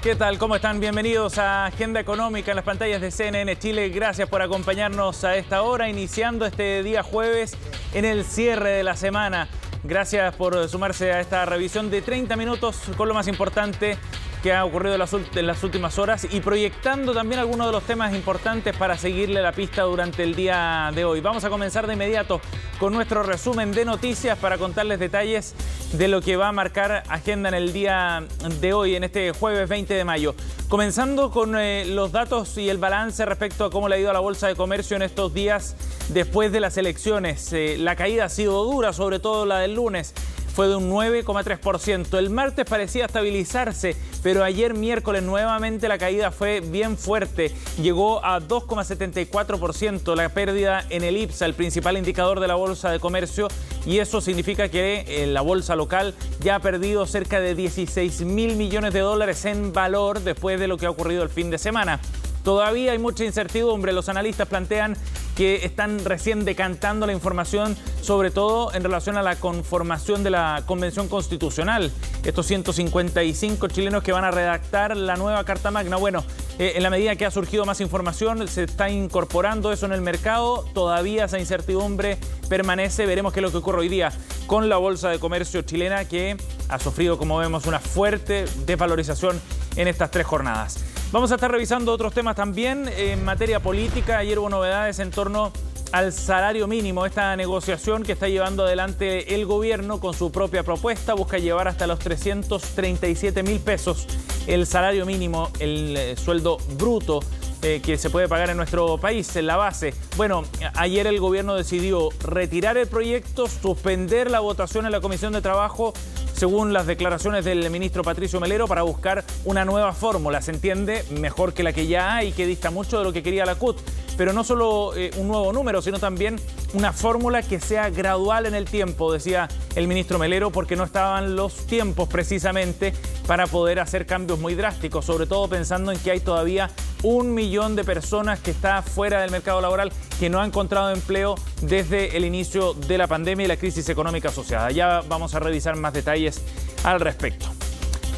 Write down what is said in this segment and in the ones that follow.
¿Qué tal? ¿Cómo están? Bienvenidos a Agenda Económica en las pantallas de CNN Chile. Gracias por acompañarnos a esta hora, iniciando este día jueves en el cierre de la semana. Gracias por sumarse a esta revisión de 30 minutos con lo más importante que ha ocurrido en las últimas horas y proyectando también algunos de los temas importantes para seguirle la pista durante el día de hoy. Vamos a comenzar de inmediato con nuestro resumen de noticias para contarles detalles de lo que va a marcar agenda en el día de hoy, en este jueves 20 de mayo. Comenzando con los datos y el balance respecto a cómo le ha ido a la Bolsa de Comercio en estos días después de las elecciones. La caída ha sido dura, sobre todo la del lunes. Fue de un 9,3%. El martes parecía estabilizarse, pero ayer miércoles nuevamente la caída fue bien fuerte. Llegó a 2,74% la pérdida en el IPSA, el principal indicador de la Bolsa de Comercio, y eso significa que la bolsa local ya ha perdido cerca de 16.000 millones de dólares en valor después de lo que ha ocurrido el fin de semana. Todavía hay mucha incertidumbre. Los analistas plantean que están recién decantando la información, sobre todo en relación a la conformación de la Convención Constitucional. Estos 155 chilenos que van a redactar la nueva Carta Magna. Bueno, en la medida que ha surgido más información, se está incorporando eso en el mercado. Todavía esa incertidumbre permanece. Veremos qué es lo que ocurre hoy día con la Bolsa de Comercio chilena, que ha sufrido, como vemos, una fuerte desvalorización en estas 3 jornadas. Vamos a estar revisando otros temas también en materia política. Ayer hubo novedades en torno al salario mínimo. Esta negociación que está llevando adelante el gobierno con su propia propuesta busca llevar hasta los 337.000 pesos el salario mínimo, el sueldo bruto que se puede pagar en nuestro país, en la base. Bueno, ayer el gobierno decidió retirar el proyecto, suspender la votación en la Comisión de Trabajo, según las declaraciones del ministro Patricio Melero, para buscar una nueva fórmula. Se entiende mejor que la que ya hay, que dista mucho de lo que quería la CUT. Pero no solo un nuevo número, sino también una fórmula que sea gradual en el tiempo, decía el ministro Melero, porque no estaban los tiempos precisamente para poder hacer cambios muy drásticos, sobre todo pensando en que hay todavía 1 millón de personas que está fuera del mercado laboral, que no ha encontrado empleo desde el inicio de la pandemia y la crisis económica asociada. Ya vamos a revisar más detalles al respecto.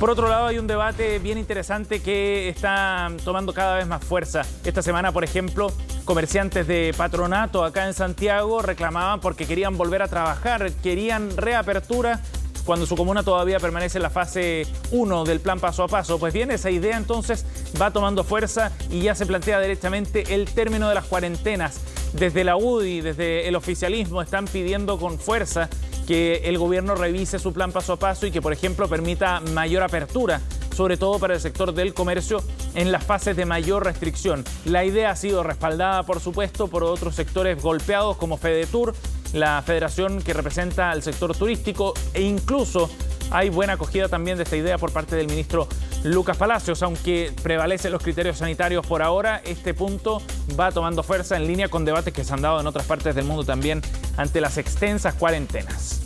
Por otro lado, hay un debate bien interesante que está tomando cada vez más fuerza. Esta semana, por ejemplo, comerciantes de Patronato acá en Santiago reclamaban porque querían volver a trabajar, querían reapertura cuando su comuna todavía permanece en la fase 1 del plan paso a paso. Pues bien, esa idea entonces va tomando fuerza y ya se plantea directamente el término de las cuarentenas. Desde la UDI, desde el oficialismo, están pidiendo con fuerza que el gobierno revise su plan paso a paso y que, por ejemplo, permita mayor apertura, sobre todo para el sector del comercio, en las fases de mayor restricción. La idea ha sido respaldada, por supuesto, por otros sectores golpeados como FEDETUR, la federación que representa al sector turístico, e incluso hay buena acogida también de esta idea por parte del ministro Lucas Palacios. Aunque prevalecen los criterios sanitarios por ahora, este punto va tomando fuerza en línea con debates que se han dado en otras partes del mundo también ante las extensas cuarentenas.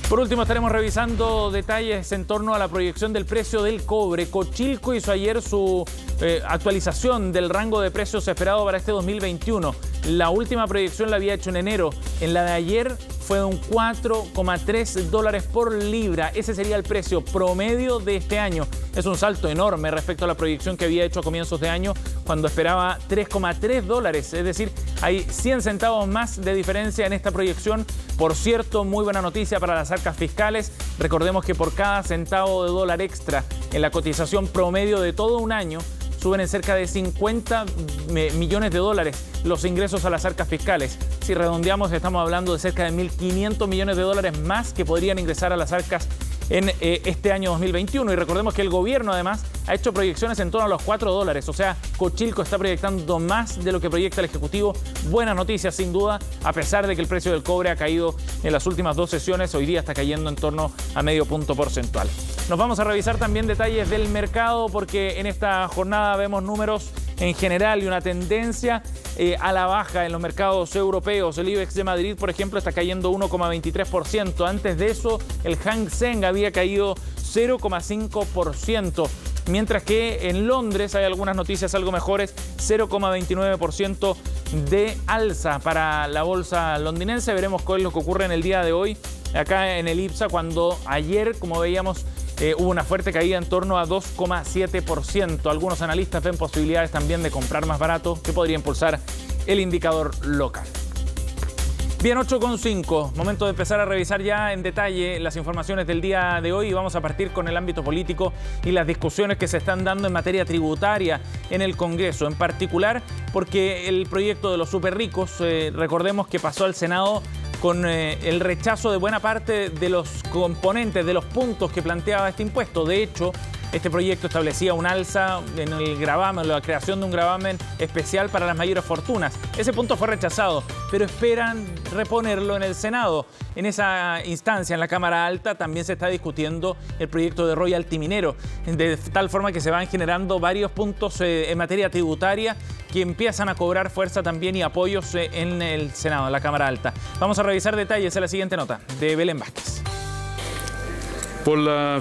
Por último, estaremos revisando detalles en torno a la proyección del precio del cobre. Cochilco hizo ayer su actualización del rango de precios esperado para este 2021. La última proyección la había hecho en enero. En la de ayer fue de un 4,3 dólares por libra. Ese sería el precio promedio de este año. Es un salto enorme respecto a la proyección que había hecho a comienzos de año, cuando esperaba 3,3 dólares. Es decir, hay 100 centavos más de diferencia en esta proyección. Por cierto, muy buena noticia para las arcas fiscales. Recordemos que por cada centavo de dólar extra en la cotización promedio de todo un año, suben en cerca de 50 millones de dólares los ingresos a las arcas fiscales. Si redondeamos, estamos hablando de cerca de 1.500 millones de dólares más que podrían ingresar a las arcas en este año 2021. Y recordemos que el gobierno además ha hecho proyecciones en torno a los 4 dólares. O sea, Cochilco está proyectando más de lo que proyecta el Ejecutivo. Buena noticia, sin duda, a pesar de que el precio del cobre ha caído en las últimas 2 sesiones. Hoy día está cayendo en torno a medio punto porcentual. Nos vamos a revisar también detalles del mercado, porque en esta jornada vemos números en general y una tendencia a la baja en los mercados europeos. El IBEX de Madrid, por ejemplo, está cayendo 1,23%. Antes de eso, el Hang Seng había caído 0,5%. Mientras que en Londres hay algunas noticias algo mejores, 0,29% de alza para la bolsa londinense. Veremos qué es lo que ocurre en el día de hoy acá en el IPSA, cuando ayer, como veíamos, hubo una fuerte caída en torno a 2,7%. Algunos analistas ven posibilidades también de comprar más barato, que podría impulsar el indicador local. Bien, 8,5. Momento de empezar a revisar ya en detalle las informaciones del día de hoy. Vamos a partir con el ámbito político y las discusiones que se están dando en materia tributaria en el Congreso. En particular porque el proyecto de los superricos, recordemos que pasó al Senado con el rechazo de buena parte de los componentes, de los puntos que planteaba este impuesto. De hecho, este proyecto establecía un alza en el gravamen, la creación de un gravamen especial para las mayores fortunas. Ese punto fue rechazado, pero esperan reponerlo en el Senado. En esa instancia, en la Cámara Alta, también se está discutiendo el proyecto de royalty minero, de tal forma que se van generando varios puntos en materia tributaria que empiezan a cobrar fuerza también y apoyos en el Senado, en la Cámara Alta. Vamos a revisar detalles en la siguiente nota de Belén Vázquez. Por la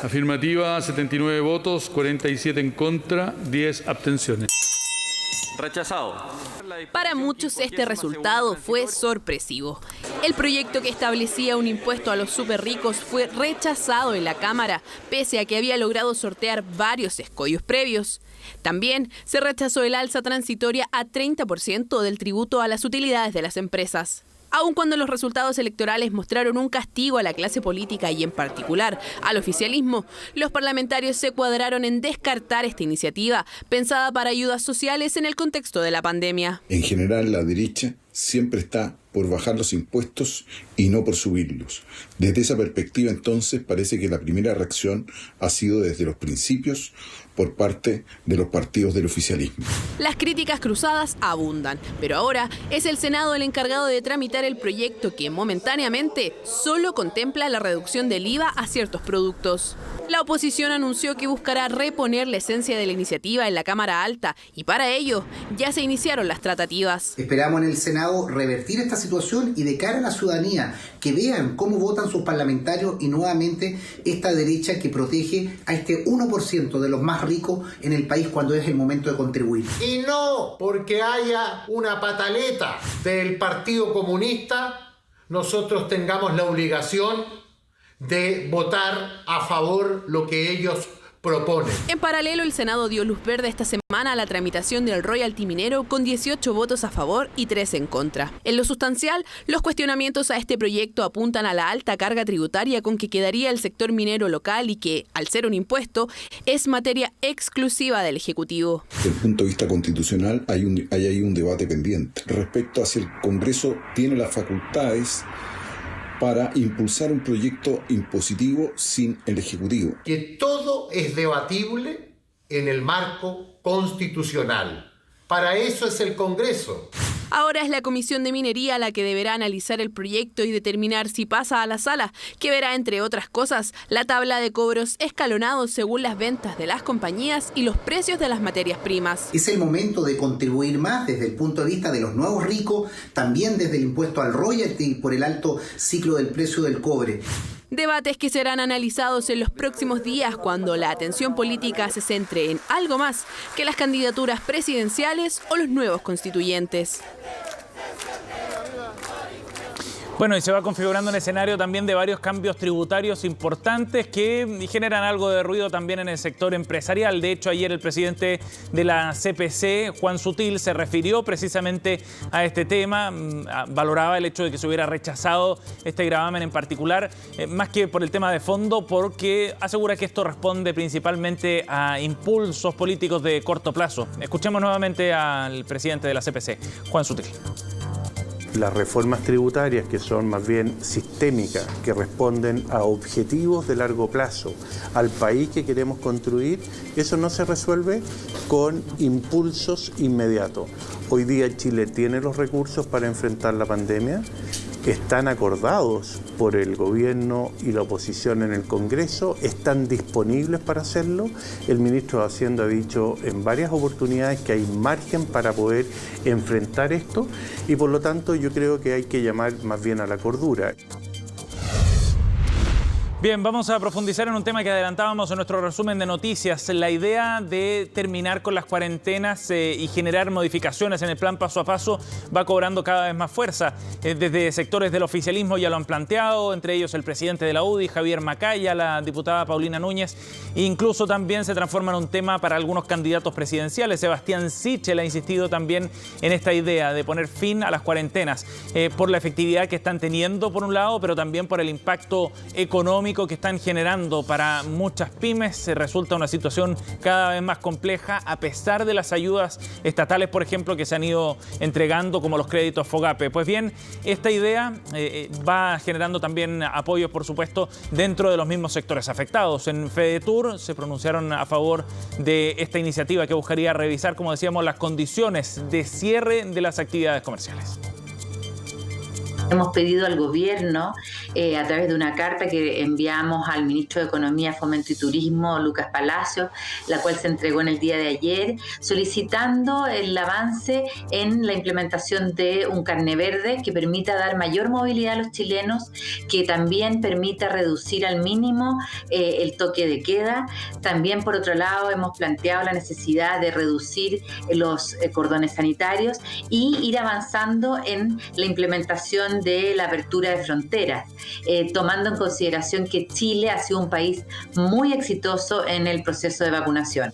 afirmativa, 79 votos, 47 en contra, 10 abstenciones. Rechazado. Para muchos este resultado fue sorpresivo. El proyecto que establecía un impuesto a los superricos fue rechazado en la Cámara, pese a que había logrado sortear varios escollos previos. También se rechazó el alza transitoria a 30% del tributo a las utilidades de las empresas. Aun cuando los resultados electorales mostraron un castigo a la clase política y en particular al oficialismo, los parlamentarios se cuadraron en descartar esta iniciativa pensada para ayudas sociales en el contexto de la pandemia. En general, la derecha siempre está por bajar los impuestos y no por subirlos. Desde esa perspectiva, entonces, parece que la primera reacción ha sido desde los principios por parte de los partidos del oficialismo. Las críticas cruzadas abundan, pero ahora es el Senado el encargado de tramitar el proyecto que momentáneamente solo contempla la reducción del IVA a ciertos productos. La oposición anunció que buscará reponer la esencia de la iniciativa en la Cámara Alta y para ello ya se iniciaron las tratativas. Esperamos en el Senado revertir esta situación y de cara a la ciudadanía que vean cómo votan sus parlamentarios y nuevamente esta derecha que protege a este 1% de los más ricos en el país cuando es el momento de contribuir. Y no porque haya una pataleta del Partido Comunista, nosotros tengamos la obligación de votar a favor lo que ellos proponen. En paralelo, el Senado dio luz verde esta semana a la tramitación del royalty minero con 18 votos a favor y 3 en contra. En lo sustancial, los cuestionamientos a este proyecto apuntan a la alta carga tributaria con que quedaría el sector minero local y que, al ser un impuesto, es materia exclusiva del Ejecutivo. Desde el punto de vista constitucional hay ahí un debate pendiente respecto a si el Congreso tiene las facultades para impulsar un proyecto impositivo sin el Ejecutivo. Que todo es debatible en el marco constitucional. Para eso es el Congreso. Ahora es la Comisión de Minería la que deberá analizar el proyecto y determinar si pasa a la sala, que verá, entre otras cosas, la tabla de cobros escalonados según las ventas de las compañías y los precios de las materias primas. Es el momento de contribuir más desde el punto de vista de los nuevos ricos, también desde el impuesto al royalty por el alto ciclo del precio del cobre. Debates que serán analizados en los próximos días cuando la atención política se centre en algo más que las candidaturas presidenciales o los nuevos constituyentes. Bueno, y se va configurando un escenario también de varios cambios tributarios importantes que generan algo de ruido también en el sector empresarial. De hecho, ayer el presidente de la CPC, Juan Sutil, se refirió precisamente a este tema. Valoraba el hecho de que se hubiera rechazado este gravamen en particular, más que por el tema de fondo, porque asegura que esto responde principalmente a impulsos políticos de corto plazo. Escuchemos nuevamente al presidente de la CPC, Juan Sutil. Las reformas tributarias, que son más bien sistémicas, que responden a objetivos de largo plazo, al país que queremos construir, eso no se resuelve con impulsos inmediatos. Hoy día Chile tiene los recursos para enfrentar la pandemia, están acordados por el gobierno y la oposición en el Congreso, están disponibles para hacerlo. El ministro de Hacienda ha dicho en varias oportunidades que hay margen para poder enfrentar esto y por lo tanto yo creo que hay que llamar más bien a la cordura. Bien, vamos a profundizar en un tema que adelantábamos en nuestro resumen de noticias. La idea de terminar con las cuarentenas y generar modificaciones en el plan paso a paso va cobrando cada vez más fuerza. Desde sectores del oficialismo ya lo han planteado, entre ellos el presidente de la UDI, Javier Macaya, la diputada Paulina Núñez. Incluso también se transforma en un tema para algunos candidatos presidenciales. Sebastián Sichel ha insistido también en esta idea de poner fin a las cuarentenas por la efectividad que están teniendo por un lado, pero también por el impacto económico que están generando para muchas pymes. Se resulta una situación cada vez más compleja a pesar de las ayudas estatales, por ejemplo, que se han ido entregando, como los créditos FOGAPE. Pues bien, esta idea va generando también apoyos, por supuesto, dentro de los mismos sectores afectados. En FEDETUR se pronunciaron a favor de esta iniciativa que buscaría revisar, como decíamos, las condiciones de cierre de las actividades comerciales. Hemos pedido al gobierno, a través de una carta que enviamos al ministro de Economía, Fomento y Turismo, Lucas Palacios, la cual se entregó en el día de ayer, solicitando el avance en la implementación de un carné verde que permita dar mayor movilidad a los chilenos, que también permita reducir al mínimo el toque de queda. También, por otro lado, hemos planteado la necesidad de reducir los cordones sanitarios y ir avanzando en la implementación de la apertura de fronteras, tomando en consideración que Chile ha sido un país muy exitoso en el proceso de vacunación.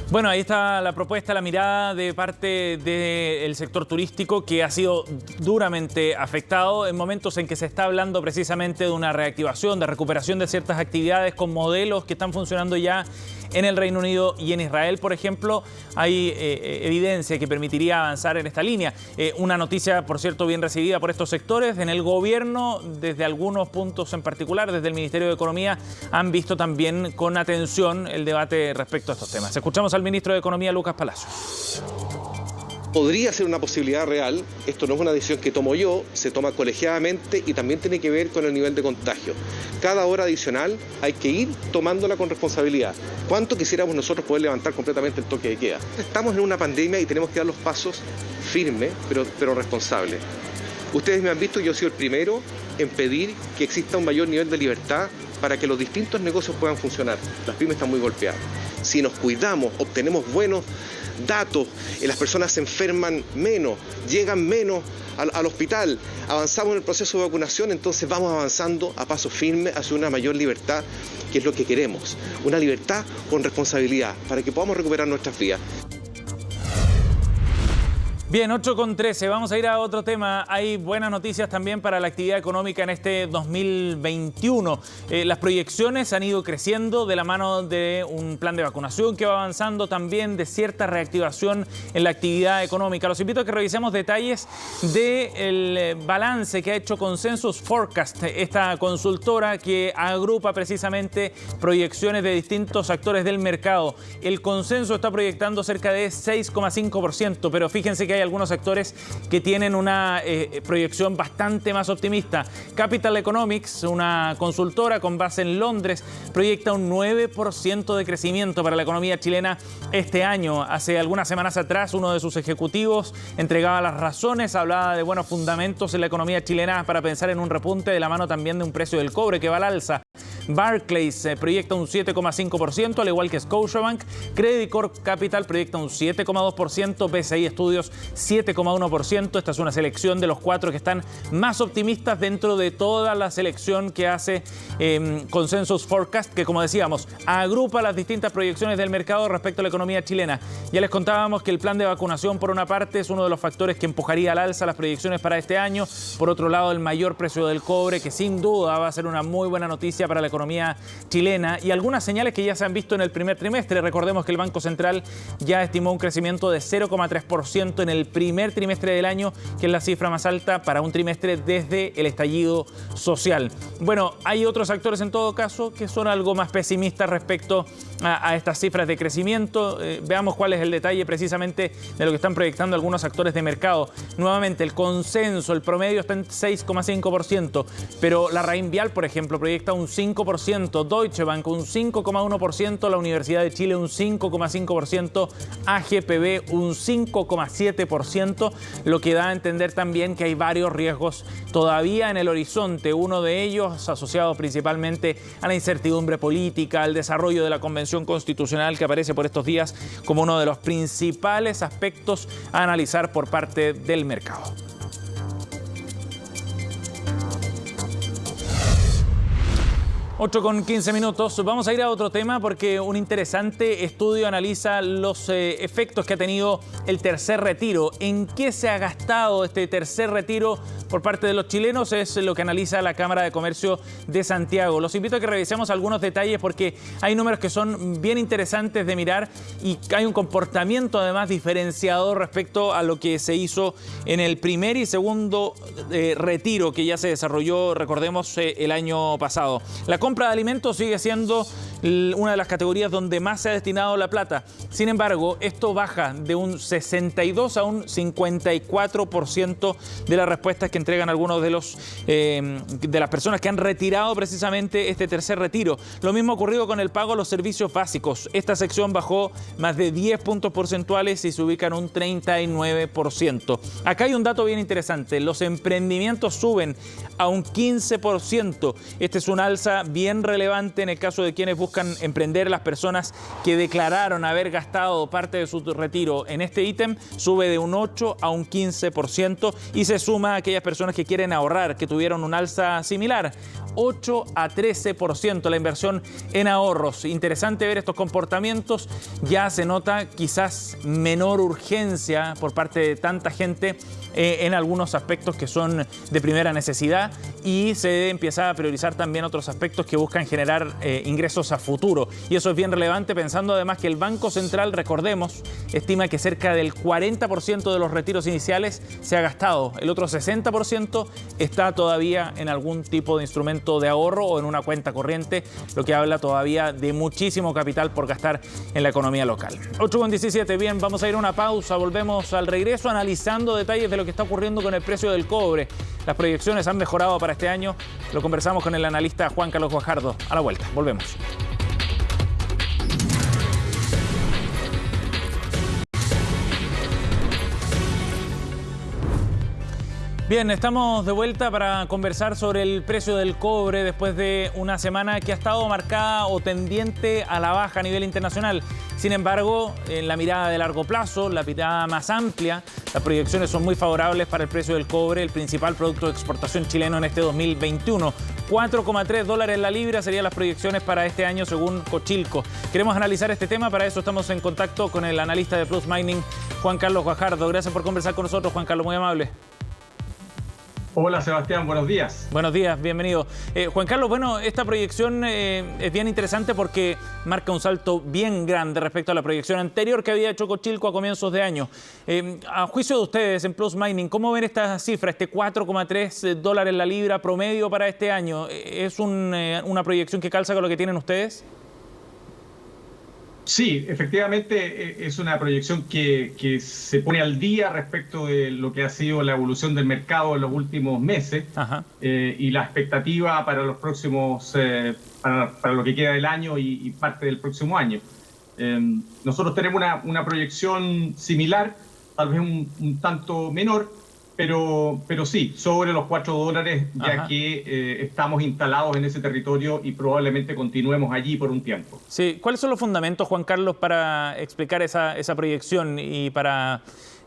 Bueno, ahí está la propuesta, la mirada de parte del sector turístico, que ha sido duramente afectado en momentos en que se está hablando precisamente de una reactivación, de recuperación de ciertas actividades con modelos que están funcionando ya en el Reino Unido y en Israel, por ejemplo. Hay evidencia que permitiría avanzar en esta línea. Una noticia, por cierto, bien recibida por estos sectores. En el gobierno, desde algunos puntos en particular, desde el Ministerio de Economía, han visto también con atención el debate respecto a estos temas. Escuchamos al ministro de Economía, Lucas Palacios. Podría ser una posibilidad real. Esto no es una decisión que tomo yo, se toma colegiadamente y también tiene que ver con el nivel de contagio. Cada hora adicional hay que ir tomándola con responsabilidad. ¿Cuánto quisiéramos nosotros poder levantar completamente el toque de queda? Estamos en una pandemia y tenemos que dar los pasos firmes, pero responsables. Ustedes me han visto, yo he sido el primero en pedir que exista un mayor nivel de libertad para que los distintos negocios puedan funcionar. Las pymes están muy golpeadas. Si nos cuidamos, obtenemos buenos datos, las personas se enferman menos, llegan menos al hospital, avanzamos en el proceso de vacunación, entonces vamos avanzando a paso firme hacia una mayor libertad, que es lo que queremos, una libertad con responsabilidad, para que podamos recuperar nuestras vidas. Bien, 8:13. Vamos a ir a otro tema. Hay buenas noticias también para la actividad económica en este 2021. Las proyecciones han ido creciendo de la mano de un plan de vacunación que va avanzando, también de cierta reactivación en la actividad económica. Los invito a que revisemos detalles del balance que ha hecho Consensus Forecast, esta consultora que agrupa precisamente proyecciones de distintos actores del mercado. El consenso está proyectando cerca de 6,5%, pero fíjense que hay algunos actores que tienen una proyección bastante más optimista. Capital Economics, una consultora con base en Londres, proyecta un 9% de crecimiento para la economía chilena este año. Hace algunas semanas atrás, uno de sus ejecutivos entregaba las razones, hablaba de buenos fundamentos en la economía chilena para pensar en un repunte de la mano también de un precio del cobre que va al alza. Barclays proyecta un 7,5%, al igual que Scotiabank. Credit Corp Capital proyecta un 7,2%, BCI Estudios 7,1%. Esta es una selección de los 4 que están más optimistas dentro de toda la selección que hace Consensus Forecast, que, como decíamos, agrupa las distintas proyecciones del mercado respecto a la economía chilena. Ya les contábamos que el plan de vacunación, por una parte, es uno de los factores que empujaría al alza las proyecciones para este año. Por otro lado, el mayor precio del cobre, que sin duda va a ser una muy buena noticia para la economía chilena, y algunas señales que ya se han visto en el primer trimestre. Recordemos que el Banco Central ya estimó un crecimiento de 0,3% en el primer trimestre del año, que es la cifra más alta para un trimestre desde el estallido social. Bueno, hay otros actores en todo caso que son algo más pesimistas respecto a estas cifras de crecimiento. Veamos cuál es el detalle precisamente de lo que están proyectando algunos actores de mercado. Nuevamente, el consenso, el promedio está en 6,5%, pero la Reinvial, por ejemplo, proyecta un 5% 5%, Deutsche Bank un 5,1%, la Universidad de Chile un 5,5%, AGPB un 5,7%, lo que da a entender también que hay varios riesgos todavía en el horizonte, uno de ellos asociado principalmente a la incertidumbre política, al desarrollo de la Convención Constitucional que aparece por estos días como uno de los principales aspectos a analizar por parte del mercado. 8:15 minutos. Vamos a ir a otro tema porque un interesante estudio analiza los efectos que ha tenido el tercer retiro. ¿En qué se ha gastado este tercer retiro por parte de los chilenos? Es lo que analiza la Cámara de Comercio de Santiago. Los invito a que revisemos algunos detalles porque hay números que son bien interesantes de mirar y hay un comportamiento además diferenciado respecto a lo que se hizo en el primer y segundo retiro que ya se desarrolló, recordemos, el año pasado. La compra de alimentos sigue siendo una de las categorías donde más se ha destinado la plata. Sin embargo, esto baja de un 62 a un 54% de las respuestas que entregan algunos de las personas que han retirado precisamente este tercer retiro. Lo mismo ha ocurrido con el pago a los servicios básicos. Esta sección bajó más de 10 puntos porcentuales y se ubica en un 39%. Acá hay un dato bien interesante. Los emprendimientos suben a un 15%. Este es un alza bien relevante en el caso de quienes buscan emprender. Las personas que declararon haber gastado parte de su retiro en este ítem sube de un 8 a un 15% y se suma a aquellas personas que quieren ahorrar, que tuvieron un alza similar, 8 a 13% la inversión en ahorros. Interesante ver estos comportamientos. Ya se nota quizás menor urgencia por parte de tanta gente en algunos aspectos que son de primera necesidad y se empieza a priorizar también otros aspectos que buscan generar ingresos a futuro. Y eso es bien relevante pensando además que el Banco Central, recordemos, estima que cerca del 40% de los retiros iniciales se ha gastado. El otro 60% está todavía en algún tipo de instrumento de ahorro o en una cuenta corriente, lo que habla todavía de muchísimo capital por gastar en la economía local. 8:17, bien, vamos a ir a una pausa, volvemos al regreso analizando detalles de lo que está ocurriendo con el precio del cobre. Las proyecciones han mejorado para este año, lo conversamos con el analista Juan Carlos Guajardo. A la vuelta, volvemos. Bien, estamos de vuelta para conversar sobre el precio del cobre después de una semana que ha estado marcada o tendiente a la baja a nivel internacional. Sin embargo, en la mirada de largo plazo, la mirada más amplia, las proyecciones son muy favorables para el precio del cobre, el principal producto de exportación chileno en este 2021. $4,3 la libra serían las proyecciones para este año según Cochilco. Queremos analizar este tema, para eso estamos en contacto con el analista de Plus Mining, Juan Carlos Guajardo. Gracias por conversar con nosotros, Juan Carlos, muy amable. Hola Sebastián, buenos días. Buenos días, bienvenido. Juan Carlos, bueno, esta proyección es bien interesante porque marca un salto bien grande respecto a la proyección anterior que había hecho Cochilco a comienzos de año. A juicio de ustedes en Plus Mining, ¿cómo ven esta cifra, este $4,3 la libra promedio para este año? ¿Es una proyección que calza con lo que tienen ustedes? Sí, efectivamente es una proyección que se pone al día respecto de lo que ha sido la evolución del mercado en los últimos meses y la expectativa para los próximos, para lo que queda del año y parte del próximo año. Nosotros tenemos una proyección similar, tal vez un tanto menor, pero sí, sobre los $4, ya que estamos instalados en ese territorio y probablemente continuemos allí por un tiempo. Sí, ¿cuáles son los fundamentos, Juan Carlos, para explicar esa proyección y para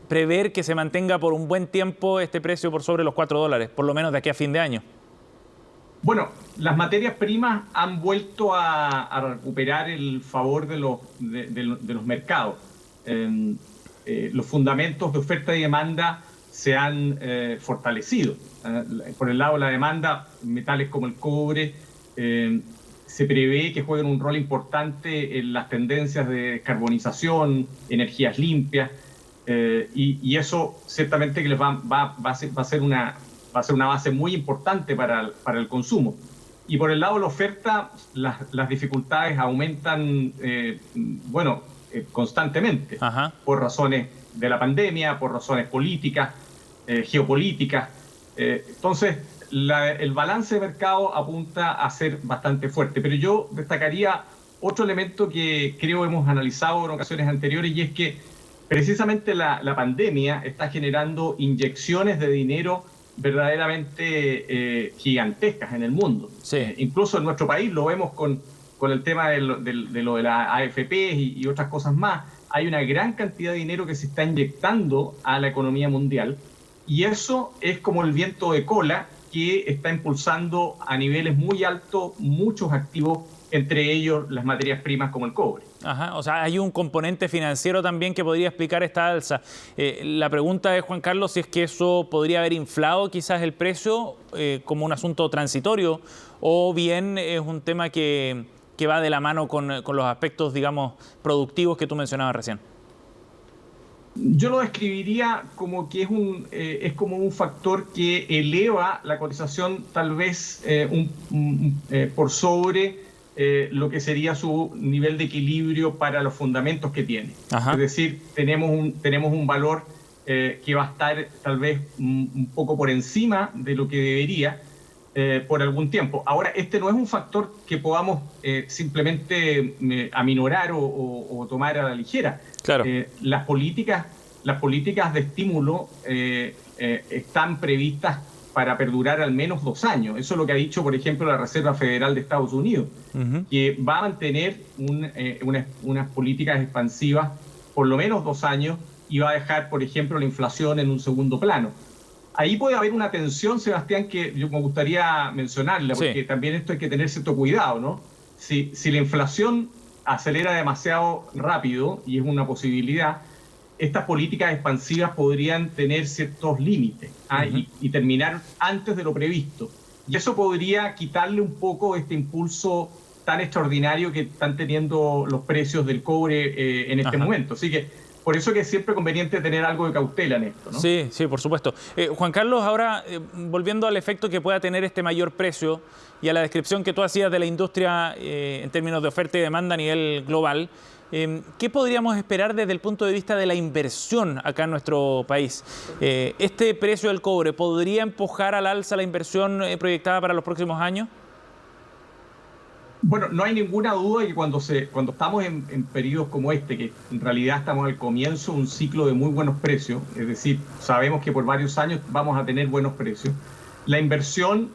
prever que se mantenga por un buen tiempo este precio por sobre los $4, por lo menos de aquí a fin de año? Bueno, las materias primas han vuelto a recuperar el favor de los mercados. Los fundamentos de oferta y demanda se han fortalecido. Por el lado de la demanda, metales como el cobre se prevé que jueguen un rol importante en las tendencias de descarbonización, energías limpias, y eso ciertamente que les va a ser una base muy importante para el consumo. Y por el lado de la oferta, las dificultades aumentan constantemente por razones de la pandemia, por razones políticas, geopolíticas. Entonces, el balance de mercado apunta a ser bastante fuerte. Pero yo destacaría otro elemento que creo hemos analizado en ocasiones anteriores, y es que precisamente la pandemia está generando inyecciones de dinero verdaderamente gigantescas en el mundo. Sí. Incluso en nuestro país lo vemos con el tema de lo de las AFP y otras cosas más. Hay una gran cantidad de dinero que se está inyectando a la economía mundial, y eso es como el viento de cola que está impulsando a niveles muy altos muchos activos, entre ellos las materias primas como el cobre. Ajá, o sea, hay un componente financiero también que podría explicar esta alza. La pregunta es, Juan Carlos, si es que eso podría haber inflado quizás el precio como un asunto transitorio, o bien es un tema que va de la mano con los aspectos, digamos, productivos que tú mencionabas recién. Yo lo describiría como que es como un factor que eleva la cotización tal vez por sobre lo que sería su nivel de equilibrio para los fundamentos que tiene. Ajá. Es decir, tenemos un valor que va a estar tal vez un poco por encima de lo que debería por algún tiempo. Ahora, este no es un factor que podamos simplemente aminorar o tomar a la ligera. Claro. Las políticas de estímulo están previstas para perdurar al menos 2 años. Eso es lo que ha dicho, por ejemplo, la Reserva Federal de Estados Unidos, que va a mantener unas políticas expansivas por lo menos 2 años y va a dejar, por ejemplo, la inflación en un segundo plano. Ahí puede haber una tensión, Sebastián, que yo me gustaría mencionarla, porque también esto hay que tener cierto cuidado, ¿no? Si la inflación acelera demasiado rápido, y es una posibilidad, estas políticas expansivas podrían tener ciertos límites y terminar antes de lo previsto. Y eso podría quitarle un poco este impulso tan extraordinario que están teniendo los precios del cobre en este momento. Así que por eso que es siempre conveniente tener algo de cautela en esto, ¿no? Sí, sí, por supuesto. Juan Carlos, ahora volviendo al efecto que pueda tener este mayor precio y a la descripción que tú hacías de la industria en términos de oferta y demanda a nivel global, ¿qué podríamos esperar desde el punto de vista de la inversión acá en nuestro país? ¿Este precio del cobre podría empujar al alza la inversión proyectada para los próximos años? Bueno, no hay ninguna duda de que cuando estamos en periodos como este, que en realidad estamos al comienzo de un ciclo de muy buenos precios, es decir, sabemos que por varios años vamos a tener buenos precios, la inversión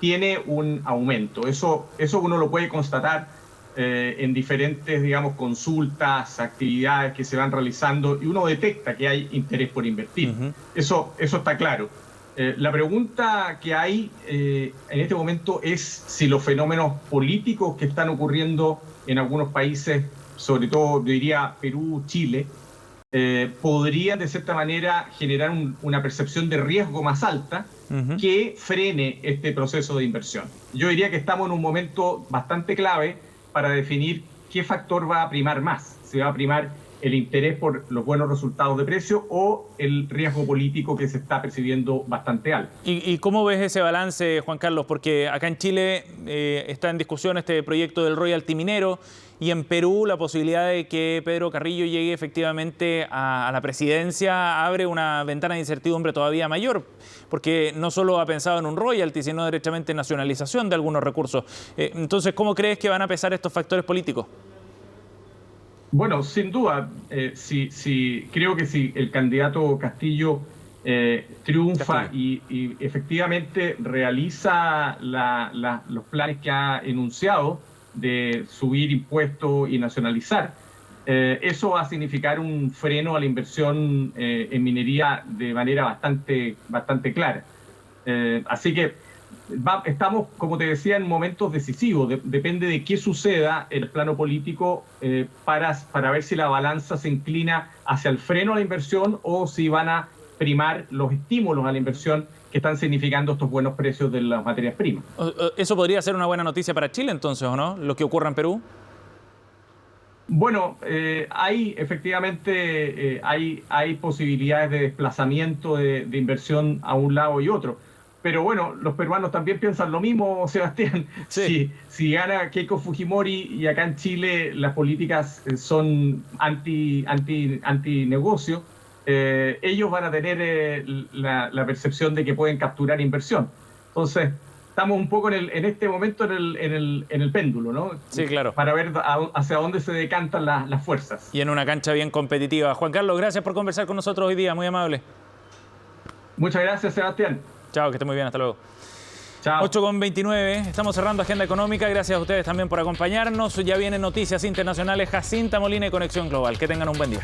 tiene un aumento. Eso uno lo puede constatar en diferentes, digamos, consultas, actividades que se van realizando, y uno detecta que hay interés por invertir. Eso está claro. La pregunta que hay en este momento es si los fenómenos políticos que están ocurriendo en algunos países, sobre todo, yo diría Perú, Chile, podrían de cierta manera generar una percepción de riesgo más alta que frene este proceso de inversión. Yo diría que estamos en un momento bastante clave para definir qué factor va a primar más. Si va a primar el interés por los buenos resultados de precio o el riesgo político que se está percibiendo bastante alto. ¿Y cómo ves ese balance, Juan Carlos? Porque acá en Chile está en discusión este proyecto del royalty minero, y en Perú la posibilidad de que Pedro Carrillo llegue efectivamente a la presidencia abre una ventana de incertidumbre todavía mayor, porque no solo ha pensado en un royalty, sino derechamente en nacionalización de algunos recursos. Entonces, ¿cómo crees que van a pesar estos factores políticos? Bueno, sin duda, creo que si el candidato Castillo triunfa y efectivamente realiza los planes que ha enunciado de subir impuestos y nacionalizar, eso va a significar un freno a la inversión en minería de manera bastante clara. Así que estamos, como te decía, en momentos decisivos. Depende de qué suceda en el plano político para ver si la balanza se inclina hacia el freno a la inversión o si van a primar los estímulos a la inversión que están significando estos buenos precios de las materias primas. ¿Eso podría ser una buena noticia para Chile entonces, o no? ¿Lo que ocurra en Perú? Bueno, efectivamente hay posibilidades de desplazamiento de inversión a un lado y otro. Pero bueno, los peruanos también piensan lo mismo, Sebastián. Sí. Si gana Keiko Fujimori y acá en Chile las políticas son anti-negocio, ellos van a tener la percepción de que pueden capturar inversión. Entonces, estamos un poco en este momento en el péndulo, ¿no? Sí, claro. Para ver hacia dónde se decantan las fuerzas. Y en una cancha bien competitiva. Juan Carlos, gracias por conversar con nosotros hoy día, muy amable. Muchas gracias, Sebastián. Chao, que esté muy bien, hasta luego. Chao. 8:29, estamos cerrando Agenda Económica. Gracias a ustedes también por acompañarnos. Ya vienen noticias internacionales. Jacinta Molina y Conexión Global. Que tengan un buen día.